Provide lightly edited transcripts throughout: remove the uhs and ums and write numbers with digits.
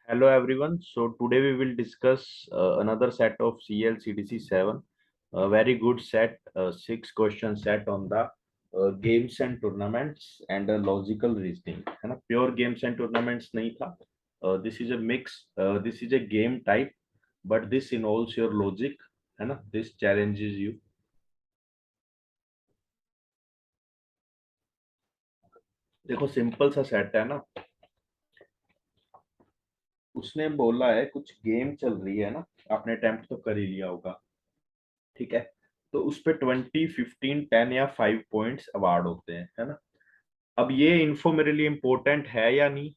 Hello everyone. So today we will discuss another set of CL/CDC 7, a very good set, 6 question set on the games and tournaments and logical reasoning. है ना? Pure games and tournaments नहीं था. This is a mix. This is a game type, but this involves your logic. है ना? This challenges you. देखो simple सा set है ना. उसने बोला है कुछ गेम चल रही है ना. आपने अटेम्प्ट तो कर ही लिया होगा. ठीक है. तो उस पे 20, 15, 10 या 5 पॉइंट्स अवार्ड होते हैं. है ना. अब ये इन्फो मेरे लिए इंपॉर्टेंट है या नहीं,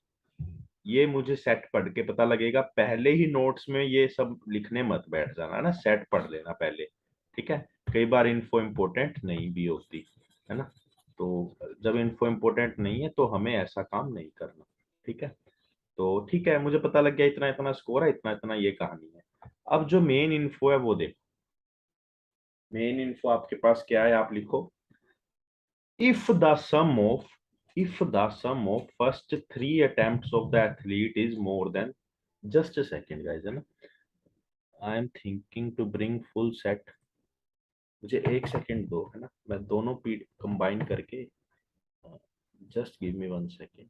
ये मुझे सेट पढ़ के पता लगेगा. पहले ही नोट्स में ये सब लिखने मत बैठ जाना. है ना. सेट पढ़ लेना पहले. ठीक है. कई बार इन्फो इंपॉर्टेंट नहीं भी होती. है ना. तो जब इन्फो इंपॉर्टेंट नहीं है तो हमें ऐसा काम नहीं करना. ठीक है. तो ठीक है, मुझे पता लग गया इतना इतना स्कोर है, इतना इतना ये कहानी है. अब जो मेन इन्फो है वो देखो. मेन इन्फो आपके पास क्या है, आप लिखो. if the sum of if the sum of first 3 attempts of the athlete is more than, just a second guys, है ना. I am thinking to bring full set. मुझे 1 सेकेंड दो. है ना. मैं दोनों पीड कंबाइन करके, जस्ट गिव मी 1 सेकेंड.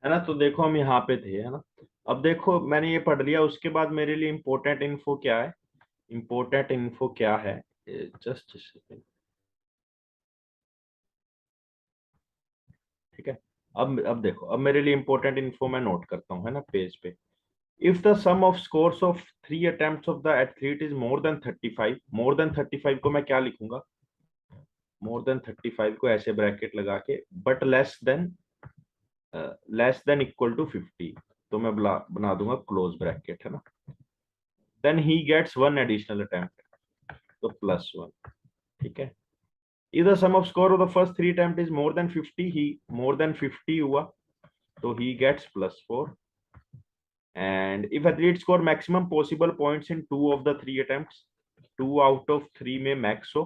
है ना. तो देखो हम यहाँ पे थे. है ना. अब देखो मैंने ये पढ़ लिया. उसके बाद मेरे लिए इम्पोर्टेंट इन्फो क्या है. इम्पोर्टेंट इन्फो क्या है, जस्ट सेकेंड. ठीक है. अब देखो, अब मेरे लिए इंपॉर्टेंट इन्फो मैं नोट करता हूँ. है ना. पेज पे if the sum of scores of 3 attempts of the athlete is more than 35, more than 35 को मैं क्या लिखूंगा. more than 35 को ऐसे ब्रैकेट लगा के, but less than equal to 50, तो मैं बना दूंगा क्लोज ब्रैकेट. है ना. then he gets one additional attempt, तो +1. ठीक है. if the sum of score of the first 3 attempt is more than 50, he more than 50 हुआ तो he gets +4. And if athlete score maximum possible points in 2 of the 3 attempts, 2 out of 3 में max हो,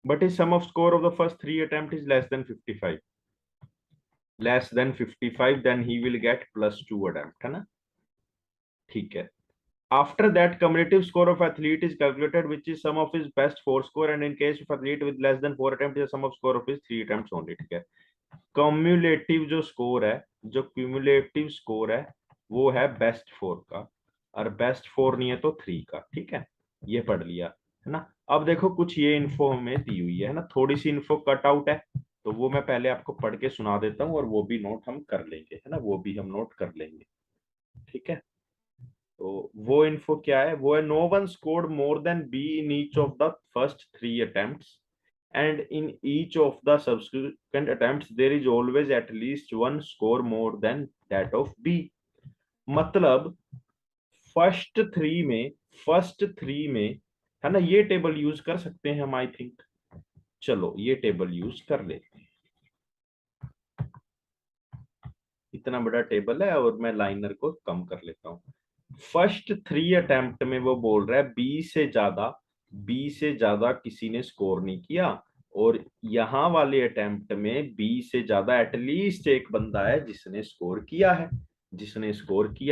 but his sum of score of the first 3 attempts is less than 55, then he will get +2 attempt. है ना. ठीक है. After that, cumulative score of athlete is calculated, which is sum of his best 4 score, and in case of athlete with less than 4 attempts, is sum of score of his 3 attempts only. ठीक है. Cumulative जो score है, जो cumulative score है वो है best 4 का, और बेस्ट 4 नहीं है तो 3 का. ठीक है. ये पढ़ लिया. है ना. अब देखो कुछ ये इन्फो हमें दी हुई है ना. थोड़ी सी इन्फो कट आउट है, तो वो मैं पहले आपको पढ़ के सुना देता हूँ और वो भी नोट हम कर लेंगे. है ना. वो भी हम नोट कर लेंगे. ठीक है. तो वो इन्फो क्या है, वो है no one scored more than B in each of the first 3 attempts, and in each of the subsequent attempts there is always at least one score more than that of B. मतलब first three में है ना, ये table use कर सकते हैं हम. I think चलो ये टेबल यूज कर लेते हैं. इतना बड़ा टेबल है और मैं लाइनर को कम कर लेता हूँ. फर्स्ट 3 अटेम्प्ट में वो बोल रहा है बी से ज्यादा किसी ने स्कोर नहीं किया, और यहाँ वाले अटेम्प्ट में बी से ज्यादा एटलीस्ट एक बंदा है जिसने स्कोर किया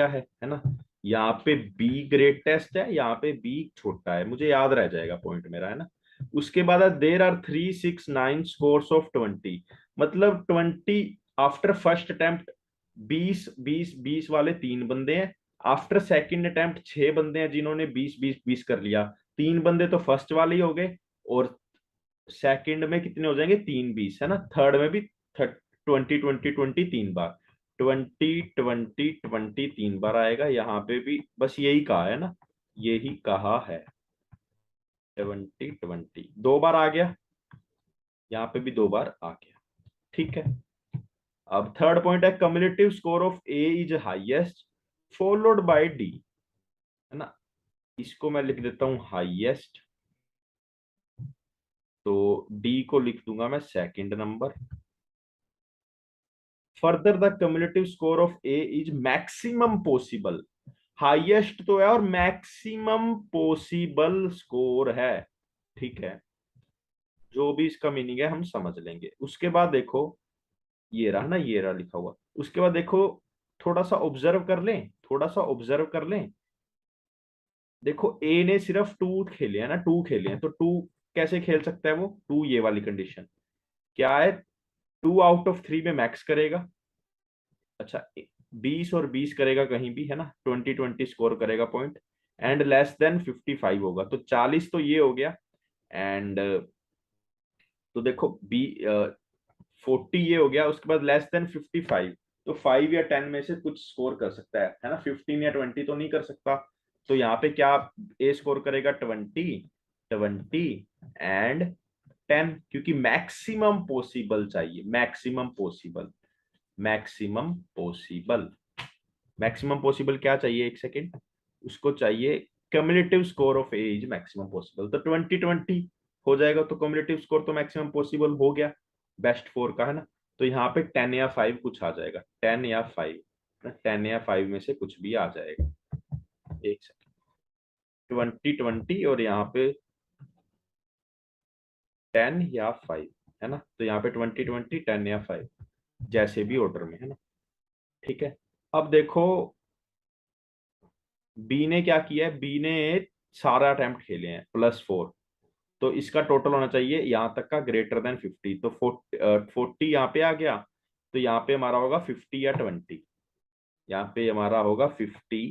है. है ना. यहाँ पे बी ग्रेटेस्ट है, यहाँ पे बी छोटा है. मुझे याद रह जाएगा पॉइंट मेरा. है ना. उसके बाद देर आर 3, 6, 9 स्कोर्स ऑफ 20. मतलब 20 आफ्टर फर्स्ट अटेम्प्ट. 20 वाले 3 बंदे हैं. आफ्टर सेकंड अटेम्प्ट 6 बंदे हैं जिन्होंने 20 20 20 कर लिया. 3 बंदे तो फर्स्ट वाले ही हो गए, और सेकंड में कितने हो जाएंगे, 3 20. है ना. थर्ड में भी 20 20 20 3 बार, 20 20 20 3 बार आएगा. यहाँ पे भी बस यही कहा है ना, यही कहा है. 20 20 2 बार आ गया, यहाँ पे भी 2 बार आ गया. ठीक है. अब थर्ड पॉइंट है cumulative score of A is highest followed by D. है ना. इसको मैं लिख देता हूं हाईएस्ट, तो डी को लिख दूंगा मैं second number, further the cumulative score of A is maximum possible, highest तो है और मैक्सिमम पॉसिबल स्कोर है, ठीक है। जो भी इसका मीनिंग है हम समझ लेंगे। उसके बाद देखो, ये रहा ना, ये रहा लिखा हुआ। उसके बाद देखो, थोड़ा सा ऑब्जर्व कर लें, थोड़ा सा ऑब्जर्व कर लें। देखो ए ने सिर्फ टू खेले हैं ना, टू खेले हैं, तो टू कैसे खेल सकता है वो, टू ये वाली कंडीशन क्या है, 2 आउट ऑफ 3 में मैक्स करेगा। अच्छा, 20 और 20 करेगा कहीं भी, है ना, 20-20 स्कोर करेगा पॉइंट, एंड लेस देन 55 होगा, तो 40 तो ये हो गया। एंड तो देखो बी 40 ये हो गया, उसके बाद लेस देन 55, तो 5 या 10 में से कुछ स्कोर कर सकता है ना, 15 या 20 तो नहीं कर सकता। तो यहाँ पे क्या ए स्कोर करेगा, 20, 20 एंड 10, क्योंकि मैक्सिमम पॉसिबल चाहिए, maximum possible, maximum possible, maximum possible क्या चाहिए, एक सेकेंड, उसको चाहिए cumulative score of A is maximum possible, तो 20-20 हो जाएगा, तो कम्युलेटिव स्कोर तो मैक्सिमम पॉसिबल हो गया बेस्ट 4 का, है ना। तो यहाँ पे 10 या 5 कुछ आ जाएगा, 10 या 5, 10 या 5 में से कुछ भी आ जाएगा। एक सेकेंड, 20-20 और यहाँ पे 10 या 5, है ना, तो यहाँ पे 20-20, 10 या 5, जैसे भी ऑर्डर में, है ना, ठीक है। अब देखो बी ने क्या किया है, बी ने सारा अटेम्प्ट खेले हैं +4, तो इसका टोटल होना चाहिए यहाँ तक का ग्रेटर देन 50, तो 40 यहाँ पे आ गया, तो यहाँ पे हमारा होगा 50 या 20, यहाँ पे हमारा होगा 50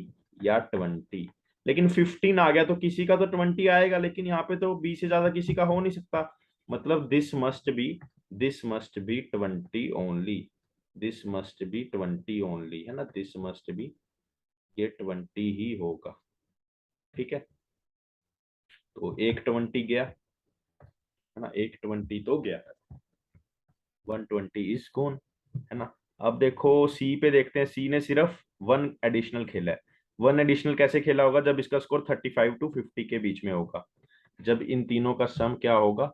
या 20, लेकिन 15 आ गया तो किसी का तो 20 आएगा, लेकिन यहाँ पे तो 20 से ज्यादा किसी का हो नहीं सकता, मतलब this must be 20 only, this must be 20 only, है ना, दिस मस्ट बी, ये 20 ही होगा, ठीक है। तो एक 20 गया, है ना, एक 20 तो गया है, 120 इज गॉन, है ना। अब देखो सी पे देखते हैं, सी ने सिर्फ वन एडिशनल खेला है। वन एडिशनल कैसे खेला होगा, जब इसका स्कोर 35 to 50 के बीच में होगा, जब इन तीनों का सम क्या होगा,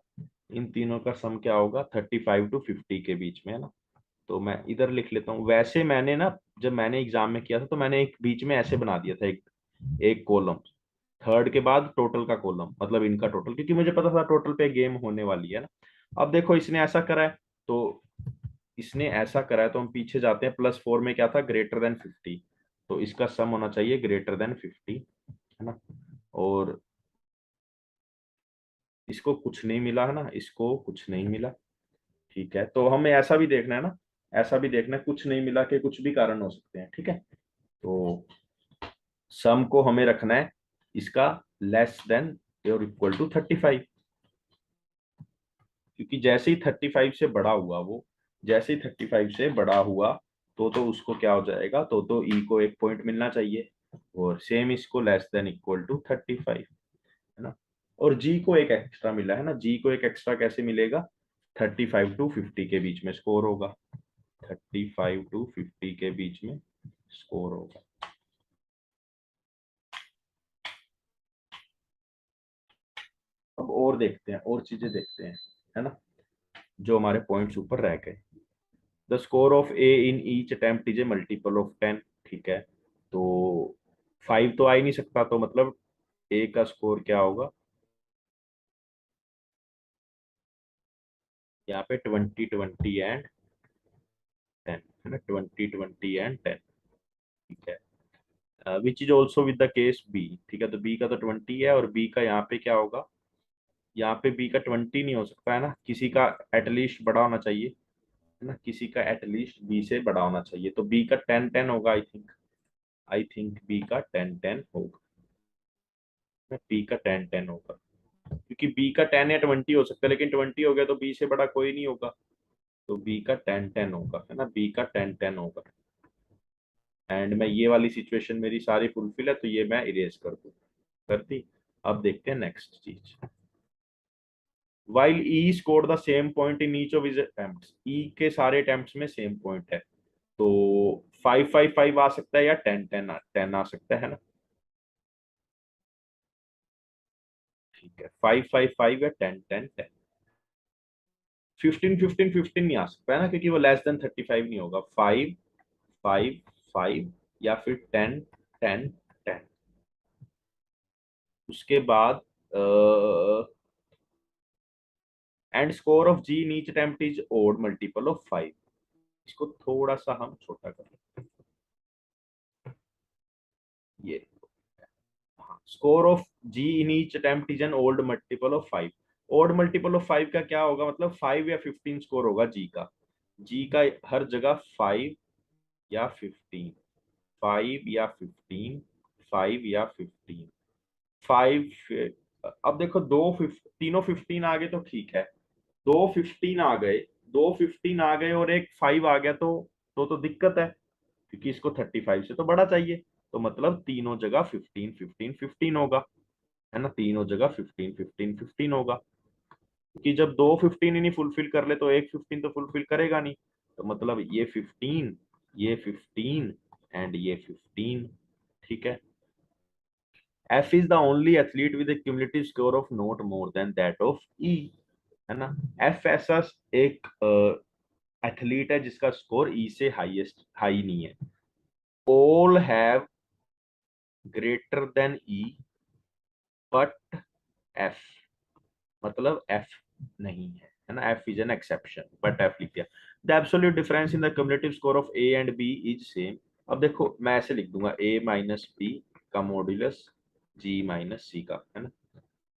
इन तीनों का सम क्या होगा, 35 to 50 के बीच में, है ना। तो मैं इधर लिख लेता हूँ, वैसे मैंने ना, जब मैंने एग्जाम में किया था तो मैंने एक बीच में ऐसे बना दिया था, एक एक कॉलम, थर्ड के बाद टोटल का कॉलम, मतलब इनका टोटल, क्योंकि मुझे पता था टोटल पे गेम होने वाली है ना। अब देखो इसने ऐसा करा है, तो इसने ऐसा करा है, तो हम पीछे जाते हैं, +4 में क्या था, ग्रेटर देन 50, तो इसका सम होना चाहिए ग्रेटर देन 50, है ना। और इसको कुछ नहीं मिला, है ना, इसको कुछ नहीं मिला, ठीक है, तो हमें ऐसा भी देखना है ना, ऐसा भी देखना है, कुछ नहीं मिला के कुछ भी कारण हो सकते हैं, ठीक है। तो सम को हमें रखना है इसका लेस देन और इक्वल टू 35, क्योंकि जैसे ही 35 से बड़ा हुआ वो, जैसे ही 35 से बड़ा हुआ, तो उसको क्या हो जाएगा, तो ई को एक पॉइंट मिलना चाहिए, और सेम इसको लेस देन इक्वल टू 35, है ना। और जी को एक एक्स्ट्रा मिला है ना, जी को एक एक्स्ट्रा कैसे मिलेगा, 35 to 50 के बीच में स्कोर होगा, 35 to 50 के बीच में स्कोर होगा। अब और देखते हैं, और चीजें देखते हैं, है ना, जो हमारे पॉइंट्स ऊपर रह गए। The score of A in each attempt is a multiple of 10, ठीक है, तो 5 तो आ ही नहीं सकता, तो मतलब ए का स्कोर क्या होगा, यहाँ पे 20, 20 एंड 10, है ना, 20, 20 एंड 10, ठीक है, which is also with the case B, ठीक है, तो बी का तो 20 है, और बी का यहाँ पे क्या होगा, यहाँ पे बी का 20 नहीं हो सकता, है ना, किसी का एटलीस्ट बड़ा होना चाहिए, है ना, किसी का एटलीस्ट बी से बड़ा होना चाहिए, तो बी का 10-10 होगा, आई थिंक बी का 10-10 होगा, बी का 10-10 होगा, क्योंकि बी का 10 या 20 हो सकता है, लेकिन 20 हो गया तो बी से बड़ा कोई नहीं होगा, तो बी का 10-10 होगा, है ना, बी का 10-10 होगा। एंड मैं ये वाली सिचुएशन मेरी सारी फुलफिल है, तो ये मैं इरेज कर दूँ, कर दी। अब देखते हैं नेक्स्ट चीज, while E score the same point in each of his attempts, E के सारे अटेम्प्ट्स में सेम पॉइंट है, तो 5-5-5 आ सकता है, या 10-10 आ सकता है ना, ठीक है, 5-5-5 या 10-10-10, 15 15 15 नहीं आ सकता है ना, क्योंकि वो लेस देन 35 नहीं होगा। 5 5 5 या फिर 10 10 10। उसके बाद and score of G in each attempt is odd multiple of 5। इसको थोड़ा सा हम छोटा करें, ये score of G in each attempt is an odd multiple of 5। Odd multiple of 5 का क्या होगा, मतलब 5 या 15 स्कोर होगा जी का। जी का हर जगह 5 या 15, 5 या 15, 5 या 15, 5। अब देखो तीनों 15 आ गए तो ठीक है। दो 15 आ गए, दो 15 आ गए और एक 5 आ गया तो दिक्कत है, क्योंकि इसको 35 से तो बड़ा चाहिए। तो मतलब तीनों जगह 15 15 15 होगा, है ना। तीनों जगह 15 15 15 होगा, क्योंकि जब दो 15 ही नहीं फुलफिल कर ले तो एक 15 तो फुलफिल करेगा नहीं। तो मतलब ये 15, ये 15 एंड ये 15। ठीक है। F is the only athlete with cumulative score of not more than that of E, है ना। एफ ऐसा एक एथलीट है जिसका स्कोर ई से हाईएस्ट हाई नहीं है। All have greater than E but F, मतलब एफ नहीं है ना। F is an exception but F लिख दिया। The absolute difference in the cumulative score of A and B is same. अब देखो मैं ऐसे लिख दूंगा ए माइनस बी का मॉड्यूलस जी माइनस सी का, है ना।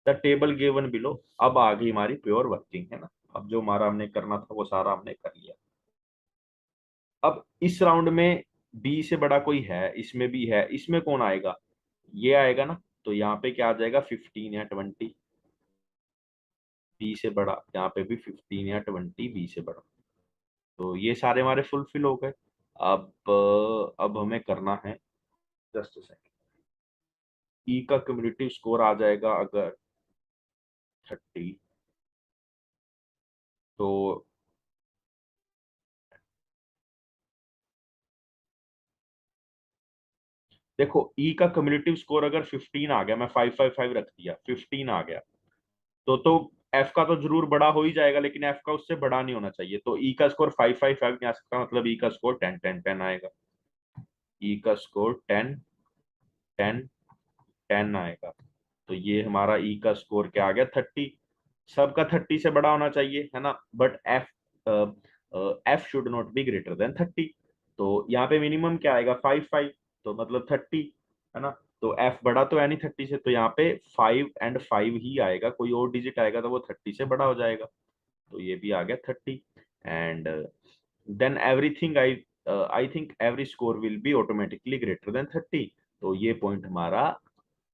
The table given below. अब आ गई हमारी प्योर वर्किंग, है ना। अब जो हमारा हमने करना था वो सारा हमने कर लिया। अब इस राउंड में बी से बड़ा कोई है, इसमें भी है, इसमें कौन आएगा, ये आएगा ना। तो यहाँ पे क्या आ जाएगा, 15 या 20 बी से बड़ा। यहाँ पे भी 15 या 20 बी से बड़ा। तो ये सारे हमारे फुलफिल हो गए। अब हमें करना है, जस्ट सेकंड, ई का क्यूमुलेटिव स्कोर आ जाएगा अगर 30, तो देखो ई का क्यूमुलेटिव स्कोर अगर 15 आ गया, मैं 555 रख दिया, 15 आ गया, तो एफ का तो जरूर बड़ा हो ही जाएगा, लेकिन एफ का उससे बड़ा नहीं होना चाहिए। तो ई का स्कोर 555 नहीं आ सकता, मतलब ई का स्कोर 10 10 10 आएगा। ई का स्कोर 10 10 10 आएगा। तो ये हमारा ई का स्कोर क्या आ गया, 30। सबका 30 से बड़ा होना चाहिए, है ना। But F should not be greater than 30। तो यहाँ पे मिनिमम क्या आएगा, 5 5, तो मतलब 30, है ना। तो एफ बड़ा तो है नहीं 30 से, तो यहाँ पे 5 एंड 5 ही आएगा, कोई और डिजिट आएगा तो वो 30 से बड़ा हो जाएगा। तो ये भी आ गया 30। And then everything I think every score will be automatically greater than 30। तो ये पॉइंट हमारा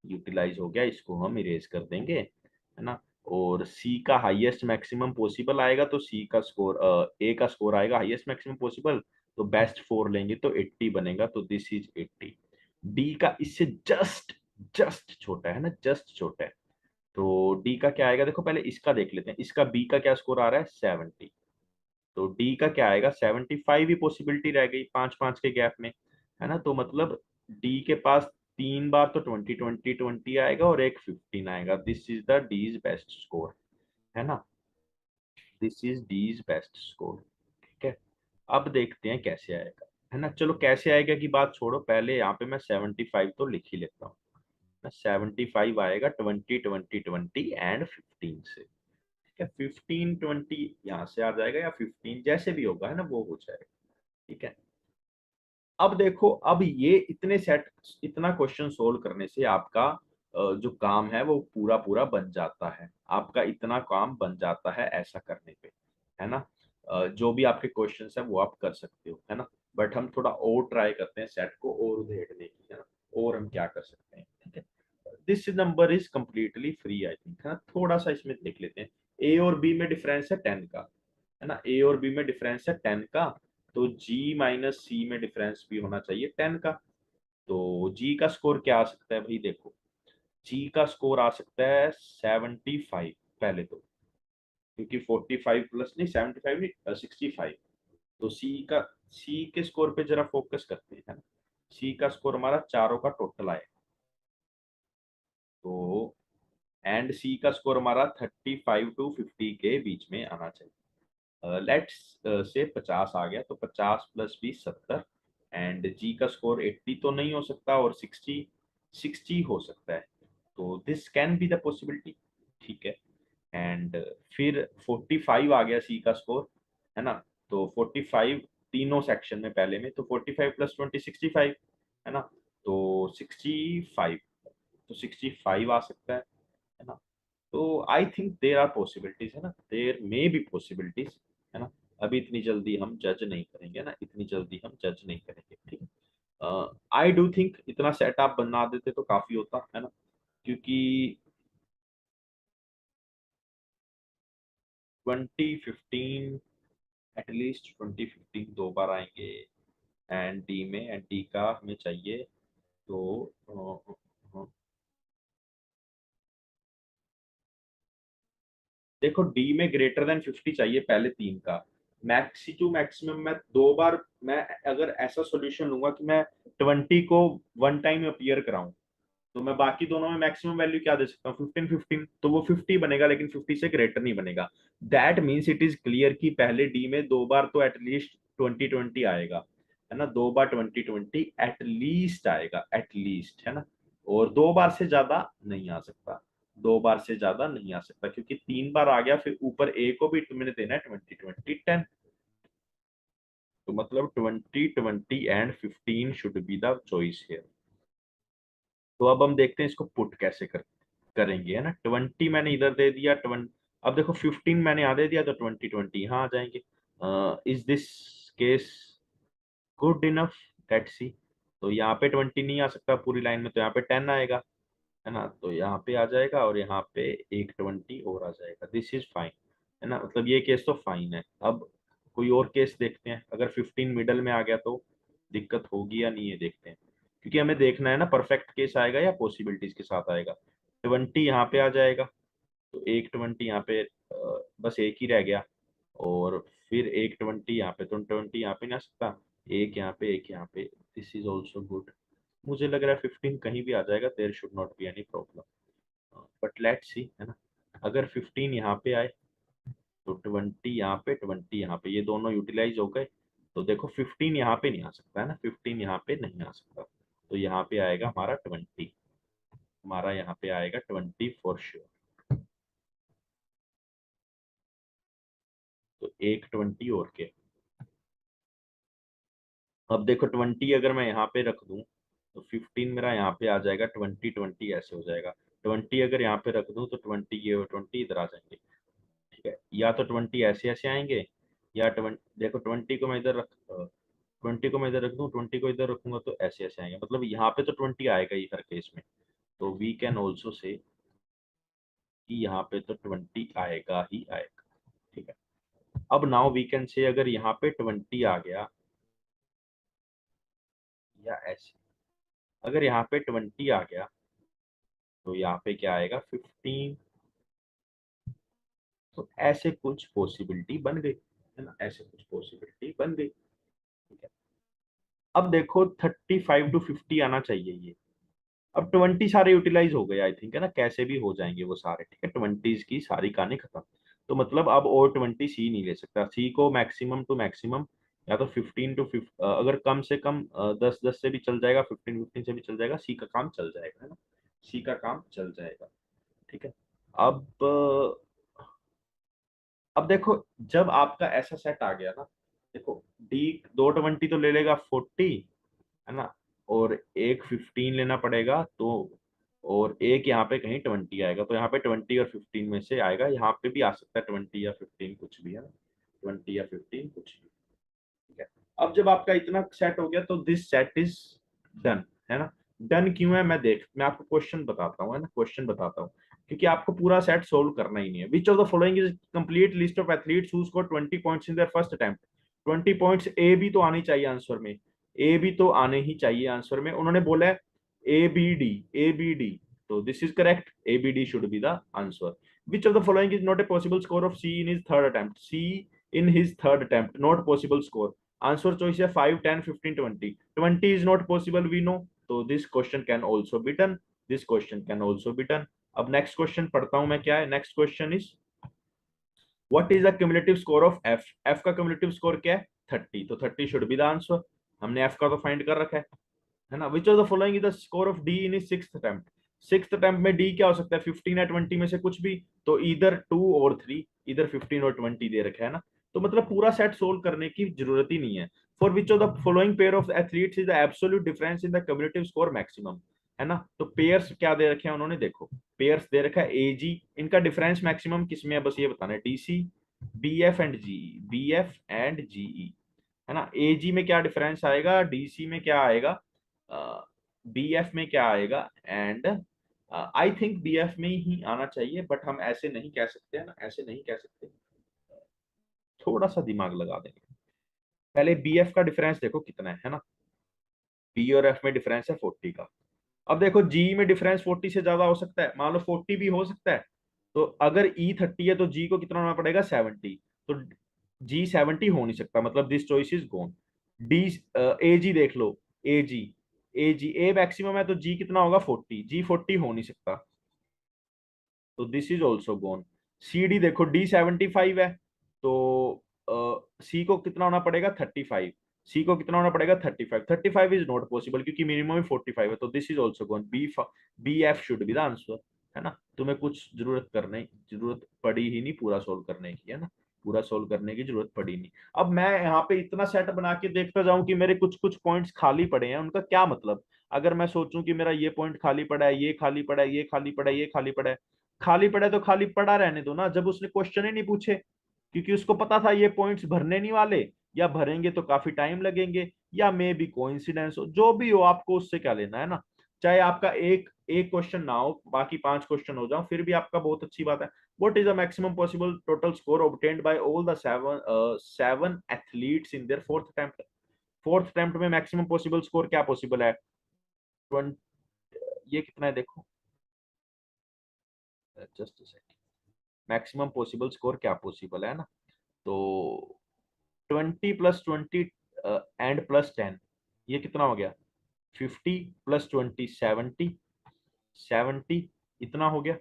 यूटिलाइज हो गया, इसको हम इरेज कर देंगे, है ना। और सी का हाईएस्ट मैक्सिमम पॉसिबल आएगा, तो सी का स्कोर, ए का स्कोर आएगा हाईएस्ट मैक्सिमम पॉसिबल, तो बेस्ट 4 लेंगे तो 80 बनेगा, तो दिस इज 80। डी का इससे जस्ट जस्ट छोटा है ना, जस्ट छोटा है। तो डी का क्या आएगा, देखो पहले इसका देख लेते हैं, इसका बी का क्या स्कोर आ रहा है, 70। तो डी का क्या आएगा, 75 ही पॉसिबिलिटी रह गई 5 5 के गैप में, है ना। तो मतलब डी के पास 3 बार तो 20 20 20 आएगा और एक 15 आएगा। This is the D's best score, है ना। This is D's best score. ठीक है। अब देखते हैं कैसे आएगा, है ना। चलो कैसे आएगा की बात छोड़ो, पहले यहाँ पे मैं 75 तो लिख ही लेता हूँ। 75 आएगा 20 20 20 एंड 15 से। ठीक है, 15 20 यहाँ से आ जाएगा, या 15 जैसे भी होगा, है ना, वो हो जाएगा। ठीक है। अब देखो, अब ये इतना क्वेश्चन सोल्व करने से आपका जो काम है वो पूरा पूरा बन जाता है। आपका इतना काम बन जाता है ऐसा करने पे, है ना। जो भी आपके क्वेश्चंस है वो आप कर सकते हो, है ना। बट हम थोड़ा और ट्राई करते हैं सेट को और उधेड़ने की, है ना। और हम क्या कर सकते हैं, ठीक है। This number is completely free I think, है ना। थोड़ा सा इसमें देख लेते हैं। ए और बी में डिफरेंस है 10 का, है ना। ए और बी में डिफरेंस है 10 का, तो जी माइनस सी में डिफरेंस भी होना चाहिए 10 का। तो जी का स्कोर क्या आ सकता है भाई, देखो जी का स्कोर आ सकता है 75 पहले तो, क्योंकि 45 प्लस नहीं, 75 नहीं, 65। तो सी के स्कोर पे जरा फोकस करते हैं, है ना। सी का स्कोर हमारा चारों का टोटल आए, तो एंड सी का स्कोर हमारा 35 to 50 के बीच में आना चाहिए। लेट्स से 50 आ गया, तो 50 प्लस 20 70, एंड जी का स्कोर 80 तो नहीं हो सकता, और 60 हो सकता है, तो this can be the possibility. ठीक है, एंड फिर 45 आ गया सी का स्कोर, है ना, तो 45 तीनों सेक्शन में पहले में, तो 45 प्लस 20 65, है ना, तो 65, तो 65 आ सकता है ना, तो I think there are possibilities, है ना, देर मे बी पॉसिबिलिटीज, है ना। अभी इतनी जल्दी हम जज नहीं करेंगे ना, इतनी जल्दी हम जज नहीं करेंगे, ठीक है। आई डू थिंक इतना सेटअप बना देते तो काफी होता है ना, क्योंकि 2015, एटलीस्ट 2015 दो बार आएंगे एंड डी में, एंड डी का हमें चाहिए, तो देखो डी में ग्रेटर देन 50 चाहिए पहले तीन का, मैक्सी टू मैक्सिमम मैं दो बार, मैं अगर ऐसा सॉल्यूशन लूंगा कि मैं 20 को वन टाइम अपीयर कराऊं, तो मैं बाकी दोनों में मैक्सिमम वैल्यू क्या दे सकता हूँ, 15 15, तो वो 50 बनेगा, लेकिन 50 से ग्रेटर नहीं बनेगा। That means it is clear कि पहले डी में दो बार तो एटलीस्ट 20 20 आएगा, है ना, दो बार 20 20 एटलीस्ट आएगा, एटलीस्ट, है ना, और दो बार से ज्यादा नहीं आ सकता, दो बार से ज्यादा नहीं आ सकता, क्योंकि तीन बार आ गया फिर ऊपर ए को भी मैंने देना है 20 20 10, तो मतलब 20 20 and 15 should be the choice here. तो अब हम देखते हैं इसको पुट कैसे करेंगे, है ना, 20 मैंने इधर दे दिया, 20, अब देखो 15 मैंने यहाँ दे दिया, तो 20 20 यहाँ आ जाएंगे। Is this case good enough, let's see. तो यहाँ पे 20 नहीं आ सकता पूरी लाइन में, तो यहाँ पे 10 आएगा, है ना, तो यहाँ पे आ जाएगा, और यहाँ पे एक 20 और आ जाएगा, दिस इज फाइन, है ना, मतलब ये केस तो फाइन है। अब कोई और केस देखते हैं, अगर 15 मिडल में आ गया तो दिक्कत होगी या नहीं, ये देखते हैं, क्योंकि हमें देखना है ना परफेक्ट केस आएगा या पॉसिबिलिटीज के साथ आएगा। 20 यहाँ पे आ जाएगा, तो एक 20 यहाँ पे, बस एक ही रह गया, और फिर एक 20 यहाँ पे, तो 20 यहाँ पे नहीं आ सकता, एक यहाँ पे, एक यहाँ पे, दिस इज ऑल्सो गुड। मुझे लग रहा है 15 कहीं भी आ जाएगा, there should not be any problem, but let's see, है ना, अगर 15 यहाँ पे आए, तो 20 यहाँ पे, 20 यहाँ पे, ये दोनों यूटिलाइज हो गए, तो देखो 15 यहाँ पे नहीं आ सकता, है ना, 15 यहाँ पे नहीं आ सकता, तो यहाँ पे आएगा हमारा 20, हमारा यहाँ पे आएगा 20 फॉर श्योर, तो एक 20 और के। अब देखो 20 अगर मैं यहाँ पे रख दूं, तो 15 मेरा यहाँ पे आ जाएगा, 20 20 ऐसे हो जाएगा, 20 अगर यहाँ पे रख दूं, तो 20 ये और 20 इधर आ जाएंगे, ठीक है, या तो 20 ऐसे ऐसे आएंगे, या 20, देखो 20 को मैं इधर रख, 20 को मैं इधर रख दूं, 20 को इधर रखूंगा, तो ऐसे ऐसे आएंगे, मतलब यहाँ पे तो 20 आएगा ही हर केस में, तो वी कैन ऑल्सो से कि यहाँ पे तो 20 आएगा ही आएगा, ठीक है। अब नाउ वी कैन से अगर यहाँ पे 20 आ गया, या ऐसे, अगर यहाँ पे 20 आ गया, तो यहाँ पे क्या आएगा 15, तो ऐसे कुछ पॉसिबिलिटी बन गई, है ना, ऐसे कुछ पॉसिबिलिटी बन गई, ठीक है। अब देखो 35 to 50 आना चाहिए ये, अब 20 सारे यूटिलाइज हो गए आई थिंक, है ना, कैसे भी हो जाएंगे वो सारे, ठीक है, 20 की सारी कहानी खत्म, तो मतलब अब और 20 सी नहीं ले सकता, सी को मैक्सिमम टू मैक्सिमम, या तो 15 to 50, अगर कम से कम 10 10 से भी चल जाएगा, 15 15 से भी चल जाएगा, सी का काम चल जाएगा, है ना, सी का काम चल जाएगा, ठीक है। अब अब देखो, जब आपका ऐसा सेट आ गया ना, देखो डी दो 20 तो ले लेगा 40, है ना, और एक 15 लेना पड़ेगा, तो और एक यहाँ पे कहीं 20 आएगा, तो यहाँ पे 20 और 15 में से आएगा, यहाँ पे भी आ सकता है 20 या 15 कुछ भी, है ना, 20 या 15 कुछ भी, ठीक है। अब जब आपका इतना सेट हो गया, तो दिस सेट इज डन, है ना, डन क्यों है, मैं आपको क्वेश्चन बताता हूँ, है ना, क्वेश्चन बताता हूँ, क्योंकि आपको पूरा सेट सोल्व करना ही नहीं है। Which of the following is complete list of athletes who score 20 points in their first attempt, 20 points, A भी तो आनी चाहिए आंसर में, ए भी तो आने ही चाहिए आंसर में, उन्होंने बोला है A B D, A B D, तो this is correct, A B D should be the answer. Which of the following is not a possible score of C in his third attempt, C in his third attempt not possible score, answer choice है 5 10 15 20, 20 is not possible we know, तो this question can also be done, this question can also be done. अब next question पढ़ता हूं मैं, क्या है next question is, what is the cumulative score of F, F का cumulative score क्या है 30, तो 30 शुड बी द आंसर। हमने एफ का तो फाइंड कर रखा है ना। विच of the following is the score of D in sixth attempt, sixth attempt में डी क्या हो सकता है 15 या 20 में से कुछ भी, तो इधर 2 और 3, इधर 15 और 20 दे रखा है ना। तो मतलब पूरा सेट सोल्व करने की जरूरत ही नहीं है। For which of the following pair of athletes is the absolute difference in the cumulative score maximum, है ना। तो पेयर्स क्या दे रखे हैं उन्होंने, देखो पेयर्स दे रखा है ए जी, इनका डिफरेंस मैक्सिमम किसमें है बस ये बताना है, DC B F and GE, B F and GE, है ना। ए जी में क्या डिफरेंस आएगा, डीसी में क्या आएगा, बी एफ में क्या आएगा, and I think B F में ही आना चाहिए, बट हम ऐसे नहीं कह सकते, है ना, ऐसे नहीं कह सकते, थोड़ा सा दिमाग लगा देंगे। पहले बी एफ का डिफरेंस देखो कितना है ना, बी और एफ में डिफरेंस है 40 का। अब देखो जी में डिफरेंस 40 से ज्यादा हो सकता है, मान लो 40 भी हो सकता है, तो अगर ई 30 है तो जी को कितना होना पड़ेगा 70, तो जी 70 हो नहीं सकता, मतलब this choice is gone. D A G देख लो, ए जी, ए जी ए मैक्सिमम है तो जी कितना होगा 40, जी 40 हो नहीं सकता, तो this is also gone. C D देखो डी 75 है, तो सी को कितना होना पड़ेगा 35, सी को कितना होना पड़ेगा 35, 35 इज नॉट पॉसिबल क्योंकि मिनिमम ही 45 है, तो this is also gone, B, B F should be the answer, है ना। तुम्हें कुछ जरूरत पड़ी ही नहीं पूरा सोल्व करने की, है ना, पूरा सोल्व करने की जरूरत पड़ी नहीं। अब मैं यहाँ पे इतना सेट बना के देखता जाऊं कि मेरे कुछ कुछ पॉइंट्स खाली पड़े हैं, उनका क्या मतलब। अगर मैं सोचूं कि मेरा ये पॉइंट खाली पड़ा है, ये खाली पड़ा है, ये खाली पड़ा है, ये खाली पड़ा है, खाली पड़ा है तो खाली पड़ा रहने दो ना, जब उसने क्वेश्चन ही नहीं पूछे, क्योंकि उसको पता था ये पॉइंट्स भरने नहीं वाले, या भरेंगे तो काफी टाइम लगेंगे, या मे बी कोइंसिडेंस हो, जो भी हो आपको उससे क्या लेना, है ना। चाहे आपका एक एक क्वेश्चन ना हो, बाकी 5 क्वेश्चन हो जाओ, फिर भी आपका बहुत अच्छी बात है। What is the maximum possible total score obtained by all the seven athletes in their fourth attempt, fourth attempt में मैक्सिमम पॉसिबल स्कोर क्या पॉसिबल है 20, ये कितना है देखो, जस्ट मैक्सिमम पॉसिबल स्कोर क्या पॉसिबल है ना, तो 20 + 20 एंड +10, ये कितना हो गया 50 + 20 70, 70 इतना हो गया,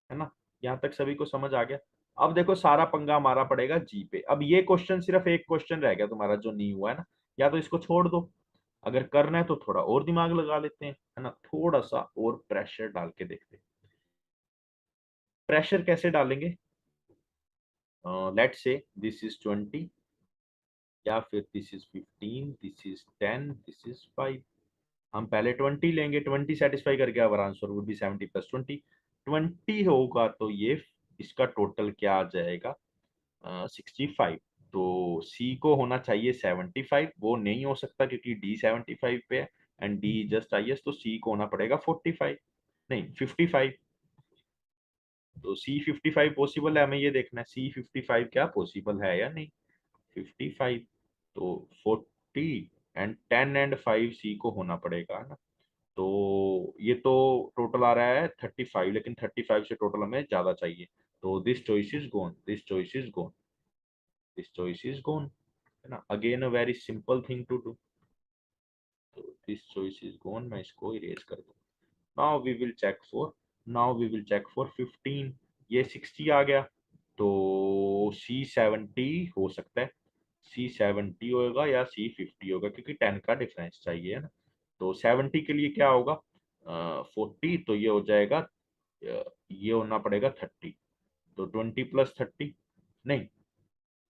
है ना। यहाँ तक सभी को समझ आ गया। अब देखो सारा पंगा हमारा पड़ेगा जी पे। अब ये क्वेश्चन सिर्फ एक क्वेश्चन रह गया तुम्हारा जो नहीं हुआ है ना, या तो इसको छोड़ दो, अगर करना है तो थोड़ा और दिमाग लगा लेते हैं, है ना, थोड़ा सा और प्रेशर डाल के देखते हैं। प्रेशर कैसे डालेंगे, लेट्स से दिस इज 20, या फिर this is 15, this is 10, this is 5, हम पहले 20 लेंगे, 20 सेटिस्फाई करके अब आंसर वुड बी 70 + 20, 20 होगा तो ये इसका टोटल क्या आ जाएगा 65, तो सी को होना चाहिए 75, वो नहीं हो सकता क्योंकि डी 75 पे है and D just I S, तो सी को होना पड़ेगा 45, नहीं 55, तो सी 55 पॉसिबल है, हमें ये देखना है सी 55 क्या पॉसिबल है या नहीं, 55, तो 40 एंड 10 एंड 5 सी को होना पड़ेगा ना। तो ये तो टोटल आ रहा है 35, लेकिन 35 से टोटल हमें ज्यादा चाहिए, तो this choice is gone, this choice is gone, this choice is gone, है ना। Again a very simple thing to do, तो दिस चॉइस इज गॉन, मैं इसको इरेज कर दूं। Now we will check for, now we will check for 15, ये 60 आ गया, तो सी 70 हो सकता है, सी 70 होगा या सी 50 होगा क्योंकि 10 का डिफरेंस चाहिए, है ना। तो 70 के लिए क्या होगा 40, तो ये हो जाएगा ये होना पड़ेगा 30, तो 20 + 30, नहीं,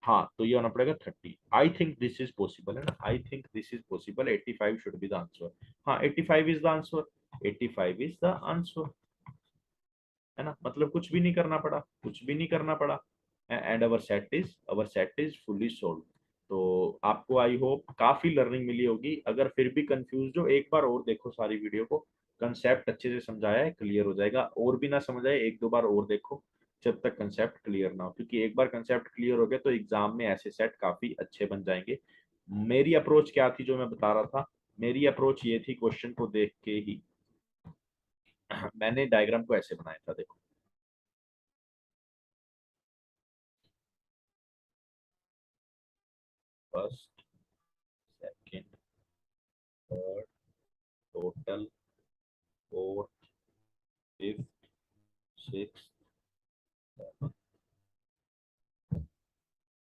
हाँ तो ये होना पड़ेगा 30, I think this is possible, है ना, I think this is possible, 85 should be the answer, हाँ 85 is the answer, 85 is the answer, है ना, मतलब कुछ भी नहीं करना पड़ा, कुछ भी नहीं करना पड़ा, and our set is fully solve. तो आपको आई होप काफी लर्निंग मिली होगी, अगर फिर भी कंफ्यूज हो एक बार और देखो सारी वीडियो को, कंसेप्ट अच्छे से समझाया है, क्लियर हो जाएगा, और भी ना समझ आए एक दो बार और देखो जब तक कंसेप्ट क्लियर ना हो, क्योंकि एक बार कंसेप्ट क्लियर हो गया तो एग्जाम में ऐसे सेट काफी अच्छे बन जाएंगे। मेरी अप्रोच क्या थी जो मैं बता रहा था, मेरी अप्रोच ये थी क्वेश्चन को देख के ही मैंने डायग्राम को ऐसे बनाया था देखो, first, second, third, total, fourth, fifth, sixth,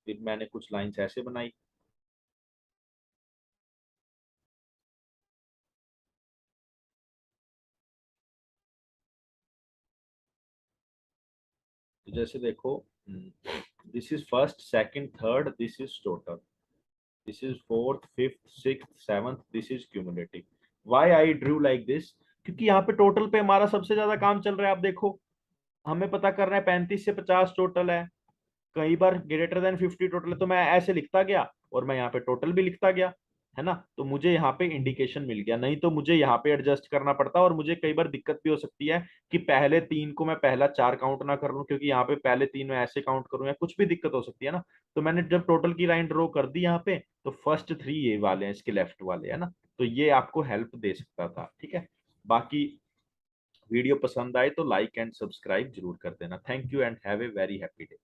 फिर मैंने कुछ लाइंस ऐसे बनाई, तो जैसे देखो, this is first, second, third, this is total, this is fourth, fifth, sixth, seventh, this is cumulative. Why I drew like this? क्योंकि यहाँ पे टोटल पे हमारा सबसे ज्यादा काम चल रहा है। आप देखो, हमें पता करना है 35 से 50 टोटल है, कई बार ग्रेटर देन 50 टोटल है, तो मैं ऐसे लिखता गया और मैं यहाँ पे टोटल भी लिखता गया, है ना। तो मुझे यहाँ पे इंडिकेशन मिल गया, नहीं तो मुझे यहाँ पे एडजस्ट करना पड़ता, और मुझे कई बार दिक्कत भी हो सकती है कि पहले तीन को मैं पहला चार काउंट ना कर लूं, क्योंकि यहाँ पे पहले तीन में ऐसे काउंट करूं, या कुछ भी दिक्कत हो सकती है ना। तो मैंने जब टोटल की लाइन ड्रॉ कर दी यहाँ पे, तो फर्स्ट थ्री ये वाले हैं, इसके लेफ्ट वाले, है ना। तो ये आपको हेल्प दे सकता था, ठीक है। बाकी वीडियो पसंद आए तो लाइक एंड सब्सक्राइब जरूर कर देना। Thank you and have a very happy day.